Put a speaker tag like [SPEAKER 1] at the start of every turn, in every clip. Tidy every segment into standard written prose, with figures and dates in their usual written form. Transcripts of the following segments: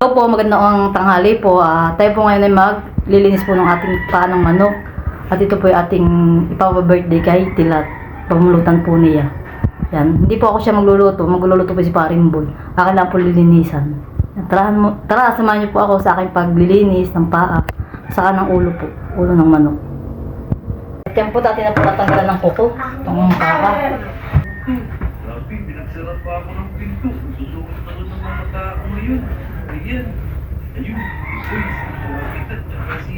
[SPEAKER 1] Hello po, magandang tanghali po. Tayo po ngayon ay maglilinis po ng ating paanong manok. At ito po yung ating ipa-birthday kay Tilat. Pamulutan po niya. Yan. Hindi po ako siya magluluto po si Paring Boy. Akin lang po lilinisan. Tara, samahan niyo po ako sa aking paglilinis ng paa. Saka ng ulo po. Ulo ng manok. At yan po dati na po natanggalan ng kuko. Itong paa.
[SPEAKER 2] Pinagsarap pa ako ng pinto. Susunod na rin ng mga tao ngayon. Ayan. Ayun. Kasi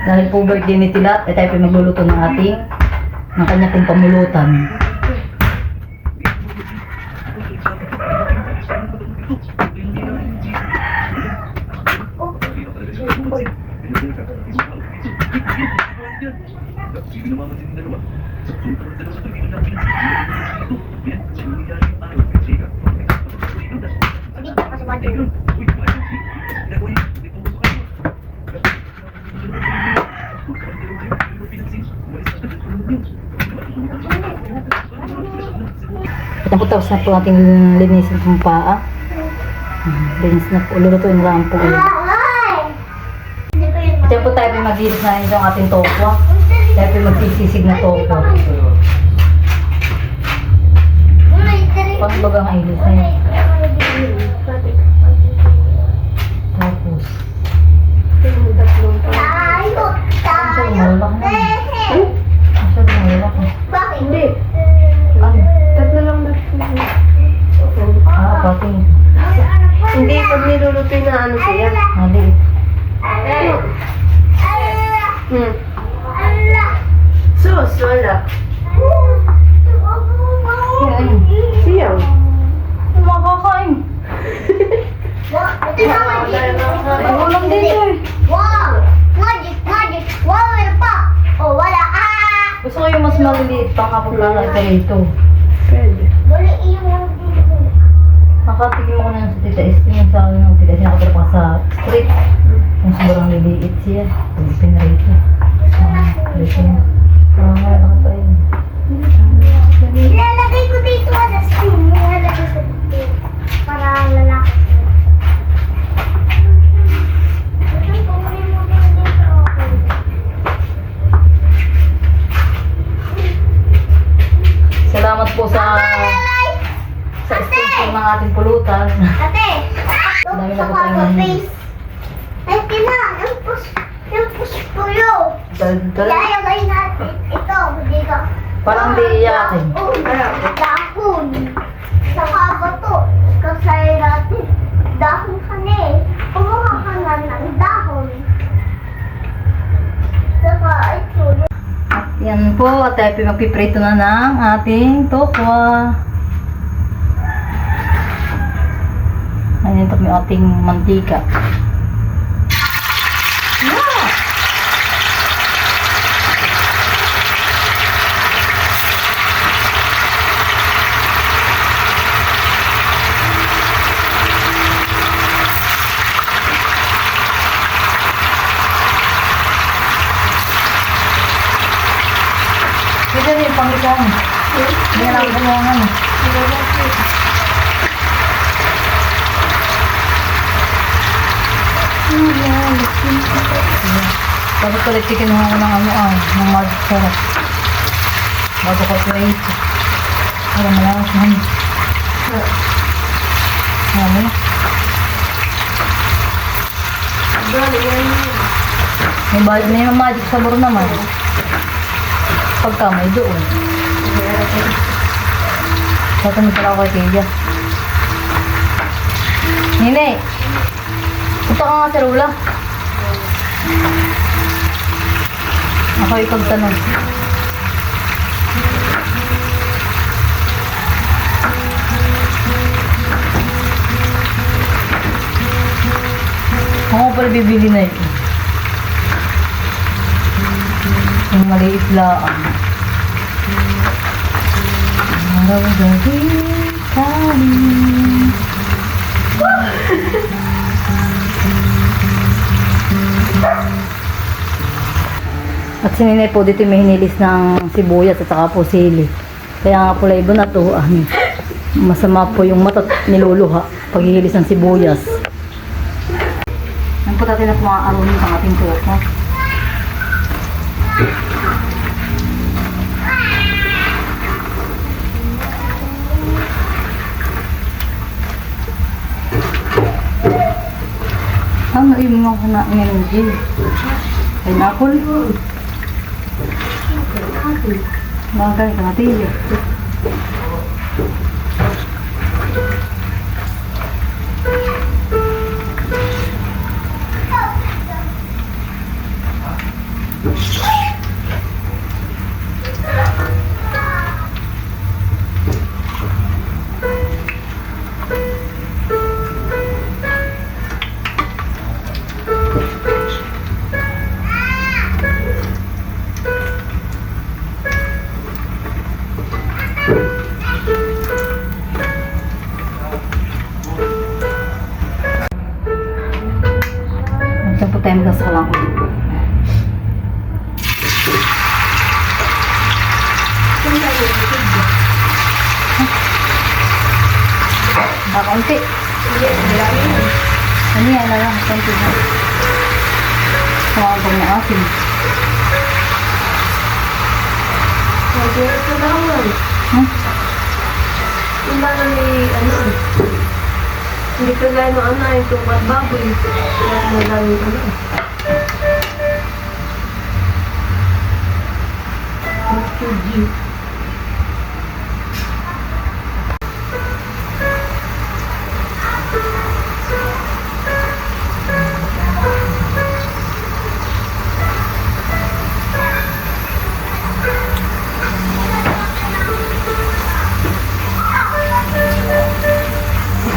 [SPEAKER 1] Dahil po birthday ni Tilat, ay tayo po magluluto ng kanya pong pamulutan. At po tapos na po ating linisin itong paa. Linis na po. Lulutuin lang po ulit. Diyan po tayo mag-ilis na yung ating tokwa. Tayo po magsisisig na tokwa. Pang bagang ilis na yun. Tapos. Ang siya lumalak na. Ang siya lumalak na.
[SPEAKER 3] Hindi.
[SPEAKER 1] Ano?
[SPEAKER 3] Tatlo lang na.
[SPEAKER 1] Pati.
[SPEAKER 3] Hindi, pag nilulutoy na ano siya.
[SPEAKER 1] Maliit.
[SPEAKER 3] Sus, wala.
[SPEAKER 1] Yan.
[SPEAKER 3] Siyaw.
[SPEAKER 1] Makakain. Ay, ulam din eh.
[SPEAKER 4] Wow! Magic! Magic! Wow! Meron pa! Oh, wala!
[SPEAKER 1] Gusto ko yung mas maliliit pang kapag ito.
[SPEAKER 3] Pwede.
[SPEAKER 4] Wala iyo lang dito.
[SPEAKER 1] Nakatikim ko na yung sa tita Esther yung sa ng tita Esther nakatira pa sa street. Yung sobrang liliit siya. Pagpin na rito. Dito na. Parang pa yun.
[SPEAKER 4] Ilalagay ko dito sa spoon. Ilalagay ko dito. Para lalaki.
[SPEAKER 1] Salamat po sa sponsor ng ating pulutan.
[SPEAKER 4] Ate!
[SPEAKER 1] Dami na po
[SPEAKER 4] Saka
[SPEAKER 1] tayong
[SPEAKER 4] face. Ate na! Yung puspuro. Ilalagay natin ito. Dito.
[SPEAKER 1] Parang di iyakin.
[SPEAKER 4] Dahon. Saka bato. Kasi natin. Dahon ka na eh. Kumuha ka na ng dahon. Saka ito.
[SPEAKER 1] Yan po, at tayo magpiprito na ng ating tokwa. Ayan ito yung ating mantika. Ito yung pangitan. Hindi na lang gumawangan. Dapat ulit chicken mo ako ng ng magic sarap. Bago ko plate. Alam mo lang siya. Alam mo na. May bayad na yung magic sabor naman. Pagka may doon. Tatanong pala ako kay Keja. Nene! Punta ka nga sa Rula. Ako ipagtanong. Ako pala bibili na ito. Yung maliit lang. At si Ninay po dito may hinilis ng sibuyas at saka po sili. Kaya nga pula iba natuan. Masama po yung mata niluluha. Paghihilis ng sibuyas. Yan po natin na mga aronin ng ating kuko. Ano yung mga kanain ng gin? Pineapple? Mga ganit na natin. Ito po tayo magsasalang ulit. Kaunti. Ano yan na lang, kaunti na. Sumabang na asin.
[SPEAKER 3] Ito lang yun. Yung ba na may ano? Hindi ka gaya ng ano, yung tumat baboy. Kaya madaming ano.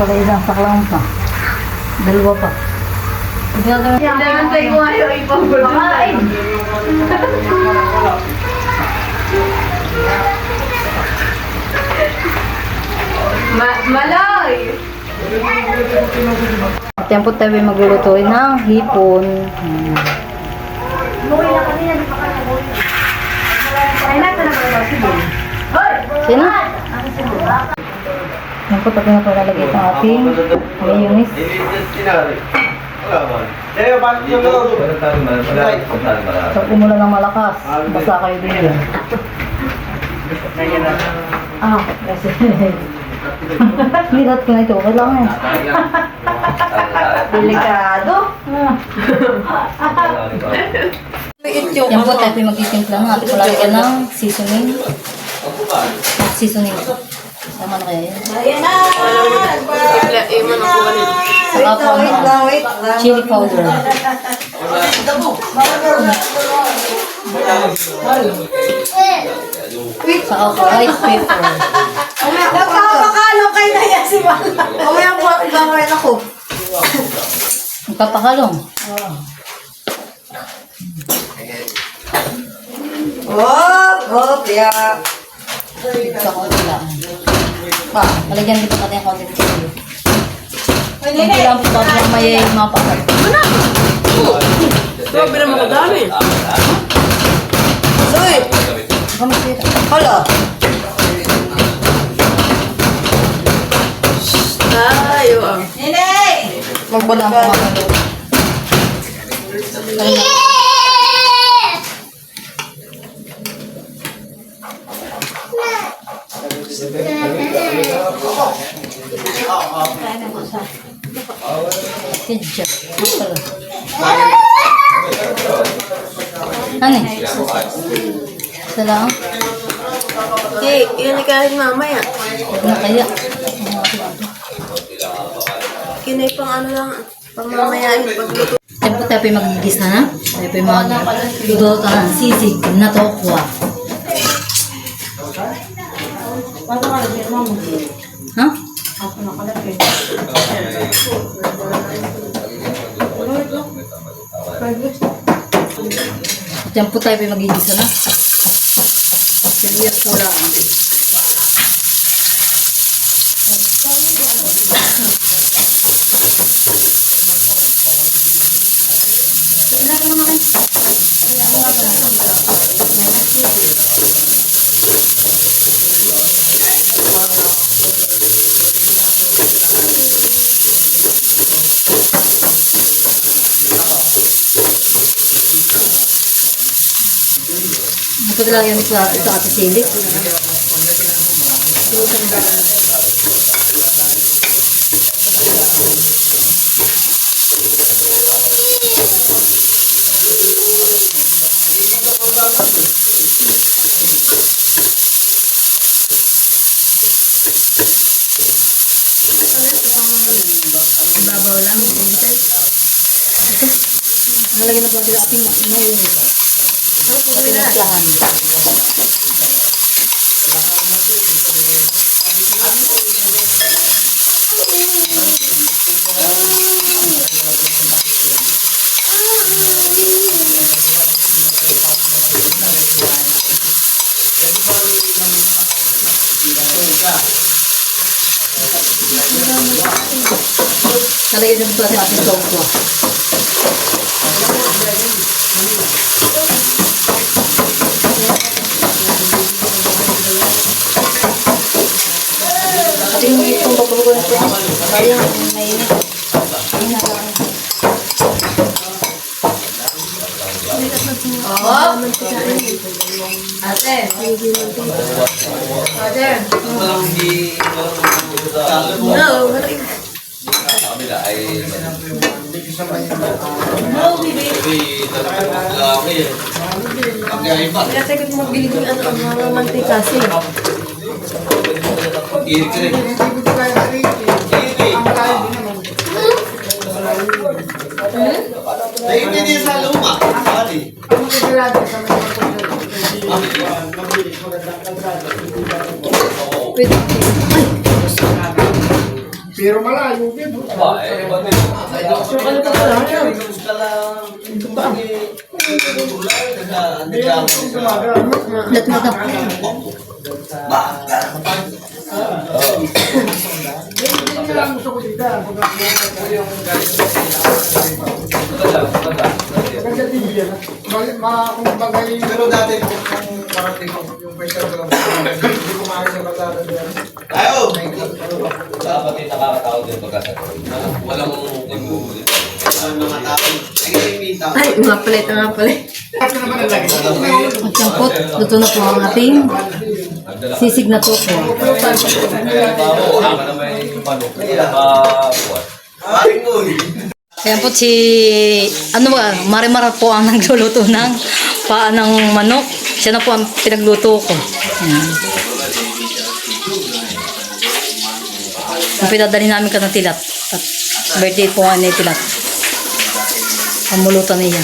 [SPEAKER 1] Wala isang saklang pa. Dalawa pa.
[SPEAKER 3] Hinahantay ko ayaw ipag-produce. Maloy!
[SPEAKER 1] At yan po tayo ay maglulutuin ng hipon. Sino? Yan po tayo na palalagay itong ating mayonnaise. So, umulan ng malakas. Basa kayo din yan. Kasi nilat ko na ito. Kailangan yan.
[SPEAKER 3] Delikado.
[SPEAKER 1] Yan po tayo magtitimpla ng ating palalagyan ng seasoning. Seasoning. Tama na kaya yan? Saka po chili powder. Saka po white pepper.
[SPEAKER 3] Nagpapakalo kayo na yan si Mala. Mamaya po ako ibangarin ako.
[SPEAKER 1] Magpapakalong.
[SPEAKER 3] Yeah.
[SPEAKER 1] Sa konti lang. Malagyan dito natin yung konti dito. Konti lang po para may mapakat.
[SPEAKER 3] Grabe naman ko dami. Soy!
[SPEAKER 1] Kami dito.
[SPEAKER 3] Hala! Tayo ah.
[SPEAKER 1] Magbalang po mga kalong. Ketchup. Ano eh? Isa lang?
[SPEAKER 3] Okay, yun ni kahit mamaya.
[SPEAKER 1] Huwag na kaya.
[SPEAKER 3] Kinay pang ano lang, pang mamaya yung pagluto.
[SPEAKER 1] Yan po tayo magigis na. Tayo po magluto ng sisig na tokwa. Ha? Diyan po tayo magigisa na. Sibuyas po lang. po nila yan sa ate sili. Ibabaw lang, minsan. Nalagyan na po natin ating mayonnaise. Ating naslahan. Nalagyan na po natin ating sauce. Ating itong babago na po. Sayang, mainit.
[SPEAKER 3] Ate. Ate.
[SPEAKER 2] Walang hindi...
[SPEAKER 3] No.
[SPEAKER 2] Kami na ay...
[SPEAKER 3] No, baby.
[SPEAKER 2] Laki eh. Ang gaya pa.
[SPEAKER 3] Kaya tayo kung magbili ko yung mga mantika kasi.
[SPEAKER 2] Irik ka rin. Hindi sa luma. Sali.
[SPEAKER 3] Pwede.
[SPEAKER 5] Pero malayo din.
[SPEAKER 2] Ba, eh, ba din?
[SPEAKER 3] So, ano pa pala?
[SPEAKER 1] Ulat mo ka.
[SPEAKER 5] Hindi lang gusto ko dito. Maganda din yan. Kung bagay... Pero dati kung parating yung pressure ko lang, hindi ko maaari sa batata dyan.
[SPEAKER 2] Ayaw! Dapat yung nakakatawa din pagkasagot. Walang nagbubulit. Ang mga tao.
[SPEAKER 3] Ay, mga palit, mga palit.
[SPEAKER 5] Ito naman ang lagi.
[SPEAKER 1] Magsampot, luto na po ang ating sisig na toko. Ayan po si, ano ba, Marimar po ang nagluluto ng paa ng manok. Siya na po ang pinagluto ko. Ayan. Ang pinadali namin ka ng tilat. At birthday po nga ni tilat. Pamulutan niya.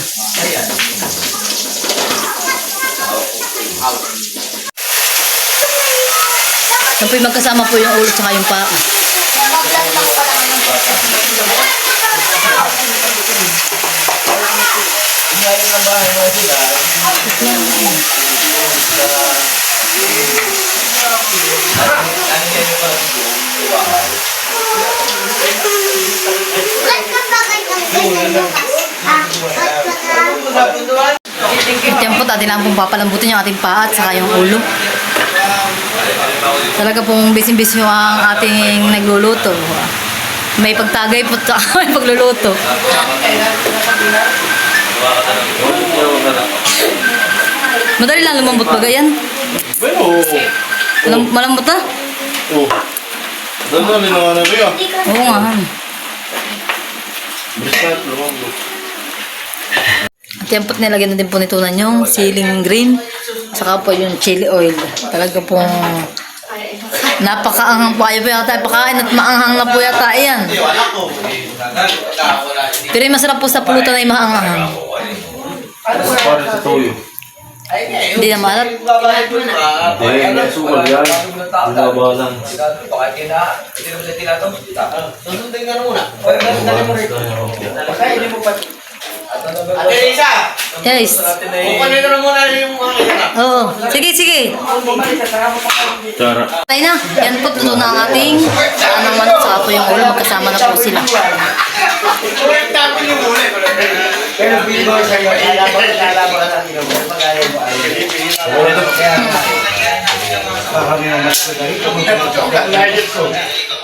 [SPEAKER 1] Yan po yung magkasama po yung ulo at yung paa. Diyan po atin lang pong papalambutin yung ating paa at saka yung ulo. Talaga pong busy-busy ang ating nagluluto. May pagtagay po at may pagluluto. Madali lang lumambot ba ganyan? Malambot na?
[SPEAKER 6] Oh. Doon na, minawa na rin.
[SPEAKER 1] Oo nga.
[SPEAKER 6] Briskat, lumambot.
[SPEAKER 1] At yan po't nilagyan na din po nitunan yung siling green. Saka po yung chili oil. Talaga pong napakaanghang po. Ayaw po yata ipakain at maanghang na po yata yan. Pero yung masarap po sa pulutan ay maanghang.
[SPEAKER 6] Para sa toyo.
[SPEAKER 1] Hindi na maalat.
[SPEAKER 6] Hindi, nasukal yan. Binaba lang.
[SPEAKER 2] Susundin ka na muna.
[SPEAKER 1] Yes.
[SPEAKER 2] Kukunin ka na muna yung mga iharap.
[SPEAKER 1] Oo. Sige, sige.
[SPEAKER 6] Tara.
[SPEAKER 1] Tayo na. Yan po tuto na ang ating saan ng manok. Saka po yung ulo. Magkasama na po sila.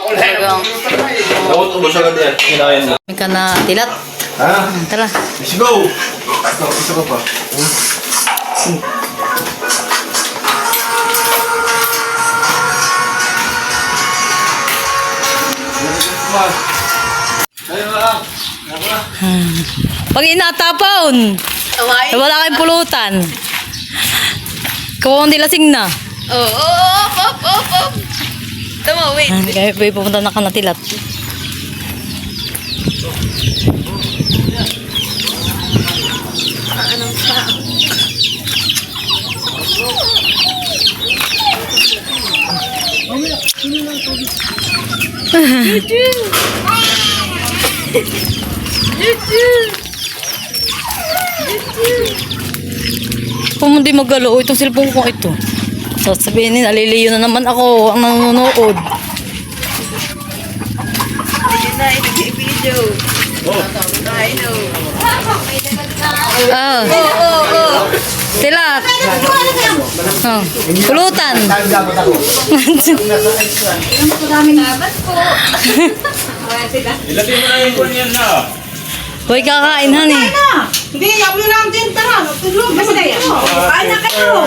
[SPEAKER 1] Talagang
[SPEAKER 6] Ako ito, basta ka din. Kinain mo.
[SPEAKER 1] may ka na tilat.
[SPEAKER 6] Ha?
[SPEAKER 1] Tara.
[SPEAKER 6] Let's go! Isa ka pa.
[SPEAKER 1] Pag inatapon, wala kayong pulutan. Kung hindi lasing na.
[SPEAKER 3] Tama, wait.
[SPEAKER 1] Kaya pupunta na ka na tilat. Kung hindi magalo, itong cellphone ko ito. Sasabihin nila, aliliyo na naman ako ang nanonood.
[SPEAKER 3] Yun na, nag-video. I know.
[SPEAKER 1] Tilat. Oh, pulutan.
[SPEAKER 6] Ilagay mo na yung phone yan na.
[SPEAKER 1] Hoy, kakain, honey.
[SPEAKER 3] Hindi, yaw nyo lang din. Tara, tulog. Basta yan. Kain na kayo.